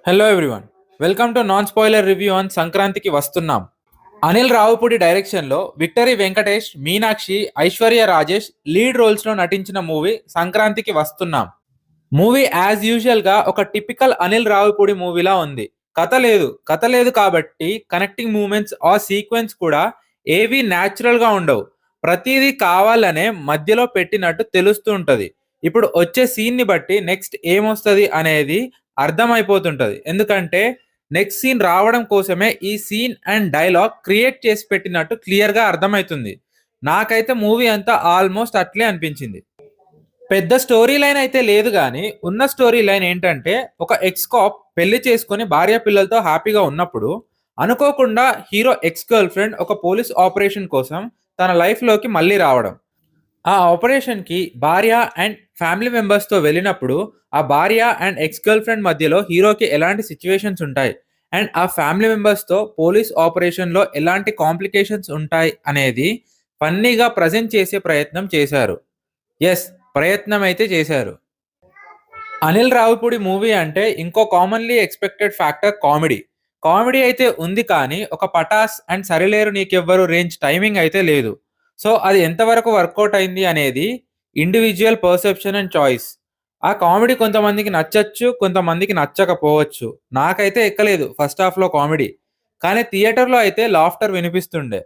Hello everyone, welcome to non spoiler review on సంక్రాంతికి వస్తున్నాం. అనిల్ రావుపూడి డైరెక్షన్లో విక్టరీ వెంకటేష్, మీనాక్షి, ఐశ్వర్య రాజేష్ లీడ్ రోల్స్లో నటించిన మూవీ సంక్రాంతికి వస్తున్నాం. మూవీ యాజ్ యూజువల్గా ఒక టిపికల్ అనిల్ రావుపూడి మూవీలా ఉంది. కథ లేదు కాబట్టి కనెక్టింగ్ మూమెంట్స్ ఆ సీక్వెన్స్ కూడా ఏవి న్యాచురల్గా ఉండవు. ప్రతిదీ కావాలనే మధ్యలో పెట్టినట్టు తెలుస్తూ ఉంటుంది. ఇప్పుడు వచ్చే సీన్ని బట్టి నెక్స్ట్ ఏమొస్తుంది అనేది అర్థమైపోతుంటది. ఎందుకంటే నెక్స్ట్ సీన్ రావడం కోసమే ఈ సీన్ అండ్ డైలాగ్ క్రియేట్ చేసి పెట్టినట్టు క్లియర్గా అర్థమవుతుంది. నాకైతే మూవీ అంతా ఆల్మోస్ట్ అట్లే అనిపించింది. పెద్ద స్టోరీ లైన్ అయితే లేదు కానీ ఉన్న స్టోరీ లైన్ ఏంటంటే, ఒక ఎక్స్ కాప్ పెళ్లి చేసుకుని భార్య పిల్లలతో హ్యాపీగా ఉన్నప్పుడు అనుకోకుండా హీరో ఎక్స్ గర్ల్ ఫ్రెండ్ ఒక పోలీస్ ఆపరేషన్ కోసం తన లైఫ్లోకి మళ్ళీ రావడం. ఆ ఆపరేషన్‌కి భార్య అండ్ ఫ్యామిలీ మెంబర్స్‌తో వెళ్ళినప్పుడు, ఆ భార్య అండ్ ఎక్స్ గర్ల్ ఫ్రెండ్ మధ్యలో హీరోకి ఎలాంటి సిట్యుయేషన్స్ ఉంటాయి, అండ్ ఆ ఫ్యామిలీ మెంబర్స్‌తో పోలీస్ ఆపరేషన్‌లో ఎలాంటి కాంప్లికేషన్స్ ఉంటాయి అనేది ఫన్నీగా ప్రెజెంట్ చేసే ప్రయత్నం చేశారు. యెస్, ప్రయత్నం అయితే చేశారు. అనిల్ రావిపూడి మూవీ అంటే ఇంకో commonly expected factor comedy. Comedy అయితే ఉంది కానీ ఒక 'Patas' and 'Sarileru Neekevvaru' range timing అయితే లేదు. సో అది ఎంతవరకు వర్కౌట్ అయింది అనేది ఇండివిడ్యువల్ పర్సెప్షన్ అండ్ చాయిస్. ఆ కామెడీ కొంతమందికి నచ్చొచ్చు, కొంతమందికి నచ్చకపోవచ్చు. నాకైతే ఎక్కలేదు ఫస్ట్ హాఫ్‌లో కామెడీ. కానీ థియేటర్‌లో అయితే లాఫ్టర్ వినిపిస్తుండే.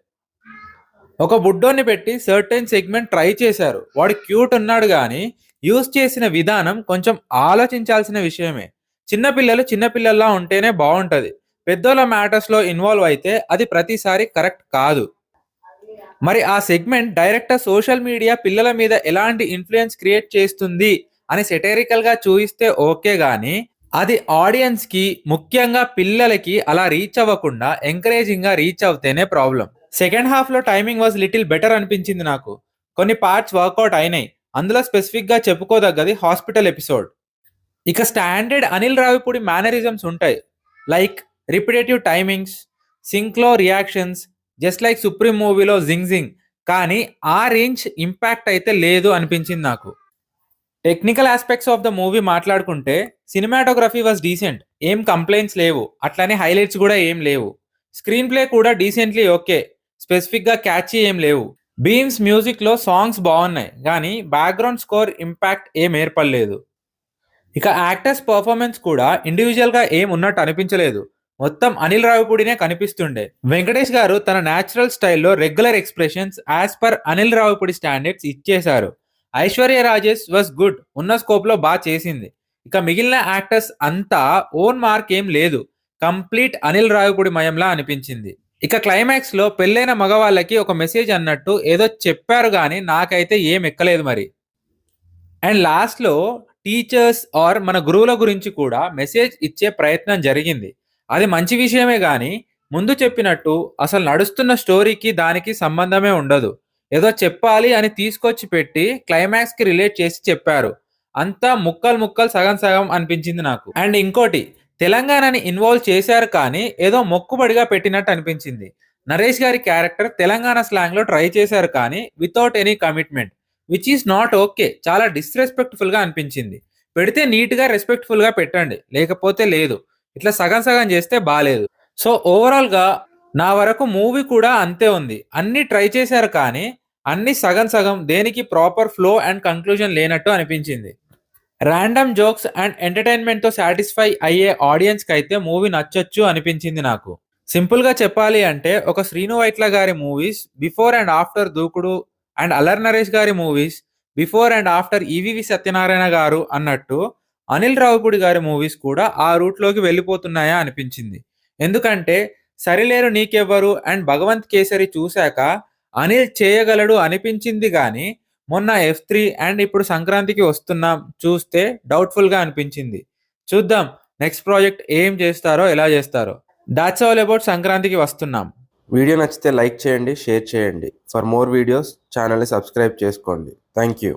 ఒక బుడ్డోన్ని పెట్టి సర్టెన్ సెగ్మెంట్ ట్రై చేశారు. వాడు క్యూట్ ఉన్నాడు గానీ, యూజ్ చేసిన విధానం కొంచెం ఆలోచించాల్సిన విషయమే. చిన్నపిల్లల్లా ఉంటేనే బావుంటది. పెద్దోళ్ళ మ్యాటర్స్‌లో ఇన్వాల్వ్ అయితే అది ప్రతిసారి కరెక్ట్ కాదు. మరి ఆ సెగ్మెంట్ డైరెక్టర్ సోషల్ మీడియా పిల్లల మీద ఎలాంటి ఇన్‌ఫ్లూయెన్స్ క్రియేట్ చేస్తుంది అని సెటైరికల్‌గా చూయిస్తే ఓకే గానీ, అది ఆడియన్స్‌కి, ముఖ్యంగా పిల్లలకి అలా రీచ్ అవ్వకుండా ఎంకరేజింగ్‌గా రీచ్ అవుతేనే ప్రాబ్లమ్. సెకండ్ హాఫ్‌లో టైమింగ్ వాజ్ లిటిల్ బెటర్ అనిపించింది నాకు. కొన్ని పార్ట్స్ వర్కౌట్ అయినాయి. అందులో స్పెసిఫిక్‌గా చెప్పుకోదగ్గది హాస్పిటల్ ఎపిసోడ్. ఇక స్టాండర్డ్ అనిల్ రావిపూడి మేనరిజమ్స్ ఉంటాయి. లైక్ రిపిటేటివ్ టైమింగ్స్, సింక్‌లో రియాక్షన్స్, జస్ట్ లైక్ 'సుప్రీం' మూవీలో 'జింగ్ జింగ్'. కానీ ఆ రేంజ్ ఇంపాక్ట్ అయితే లేదు అనిపించింది నాకు. Technical aspects of the movie మాట్లాడుకుంటే సినిమాటోగ్రఫీ వాజ్ డీసెంట్. ఏం కంప్లైంట్స్ లేవు. అట్లనే హైలైట్స్ కూడా ఏం లేవు. స్క్రీన్ ప్లే కూడా డీసెంట్‌లీ ఓకే. స్పెసిఫిక్‌గా క్యాచీ ఏం లేవు. బీమ్స్ మ్యూజిక్‌లో సాంగ్స్ బావున్నాయి గానీ బ్యాక్‌గ్రౌండ్ స్కోర్ ఇంపాక్ట్ ఏం ఏర్పడలేదు. ఇక యాక్టర్స్ పర్ఫార్మెన్స్ కూడా ఇండివిజువల్‌గా ఏం ఉన్నట్టు అనిపించలేదు. మొత్తం అనిల్ రావిపూడినే కనిపిస్తుండే. వెంకటేష్ గారు తన న్యాచురల్ స్టైల్‌లో regular expressions as per Anil Ravipudi standards ఇచ్చేశారు. Aishwarya Rajesh was good. ఉన్న స్కోప్‌లో చేసింది. ఇక మిగిలిన యాక్టర్స్ అంతా ఓన్ మార్క్ ఏం లేదు. కంప్లీట్ అనిల్ రావిపూడి మయంలా అనిపించింది. ఇక క్లైమాక్స్‌లో పెళ్ళైన మగవాళ్ళకి ఒక మెసేజ్ అన్నట్టు ఏదో చెప్పారు గానీ నాకైతే ఏం ఎక్కలేదు మరి. అండ్ లాస్ట్‌లో టీచర్స్ ఆర్ మన గురువుల గురించి కూడా మెసేజ్ ఇచ్చే ప్రయత్నం జరిగింది. అది మంచి విషయమే గానీ, ముందు చెప్పినట్టు అసలు నడుస్తున్న స్టోరీకి దానికి సంబంధమే ఉండదు. ఏదో చెప్పాలి అని తీసుకొచ్చి పెట్టి క్లైమాక్స్‌కి రిలేట్ చేసి చెప్పారు. అంతా ముక్కలు సగం సగం అనిపించింది నాకు. అండ్ ఇంకోటి, తెలంగాణని ఇన్వాల్వ్ చేశారు కానీ ఏదో మొక్కుబడిగా పెట్టినట్టు అనిపించింది. నరేష్ గారి క్యారెక్టర్ తెలంగాణ స్లాంగ్‌లో ట్రై చేశారు కానీ without any commitment. Which is not okay. చాలా డిస్‌రెస్పెక్ట్‌ఫుల్‌గా అనిపించింది. పెడితే నీట్‌గా, రెస్పెక్ట్‌ఫుల్‌గా పెట్టండి. లేకపోతే లేదు. ఇట్లా సగం సగం చేస్తే బాలేదు. సో ఓవరాల్‌గా నా వరకు మూవీ కూడా అంతే ఉంది. అన్నీ ట్రై చేశారు కానీ అన్నీ సగం సగం, దేనికి ప్రాపర్ ఫ్లో అండ్ కంక్లూజన్ లేనట్టు అనిపించింది. ర్యాండమ్ జోక్స్ అండ్ ఎంటర్‌టైన్‌మెంట్‌తో సాటిస్ఫై అయ్యే ఆడియన్స్‌కైతే మూవీ నచ్చొచ్చు అనిపించింది నాకు. సింపుల్‌గా చెప్పాలి అంటే ఒక 'శ్రీను వైట్ల' గారి మూవీస్ బిఫోర్ అండ్ ఆఫ్టర్ 'దూకుడు' అండ్ 'అల్లరి నరేష్' గారి movies before and after 'EVV Satyanarayana' గారు అన్నట్టు అనిల్ రావిపూడి గారి మూవీస్ కూడా ఆ రూట్‌లోకి వెళ్ళిపోతున్నాయా అనిపించింది. ఎందుకంటే 'సరిలేరు నీకెవ్వరు' అండ్ 'భగవంత్ కేసరి' చూశాక అనిల్ చేయగలడు అనిపించింది గానీ, మొన్న 'ఎఫ్3' అండ్ ఇప్పుడు 'సంక్రాంతికి వస్తున్నాం' చూస్తే డౌట్‌ఫుల్‌గా అనిపించింది. చూద్దాం నెక్స్ట్ ప్రాజెక్ట్ ఏం చేస్తారో, ఎలా చేస్తారో. దాట్స్ ఆల్ అబౌట్ 'సంక్రాంతికి వస్తున్నాం'. వీడియో నచ్చితే లైక్ చేయండి, షేర్ చేయండి. ఫర్ మోర్ వీడియోస్ ఛానల్ని సబ్స్క్రైబ్ చేసుకోండి. Thank you.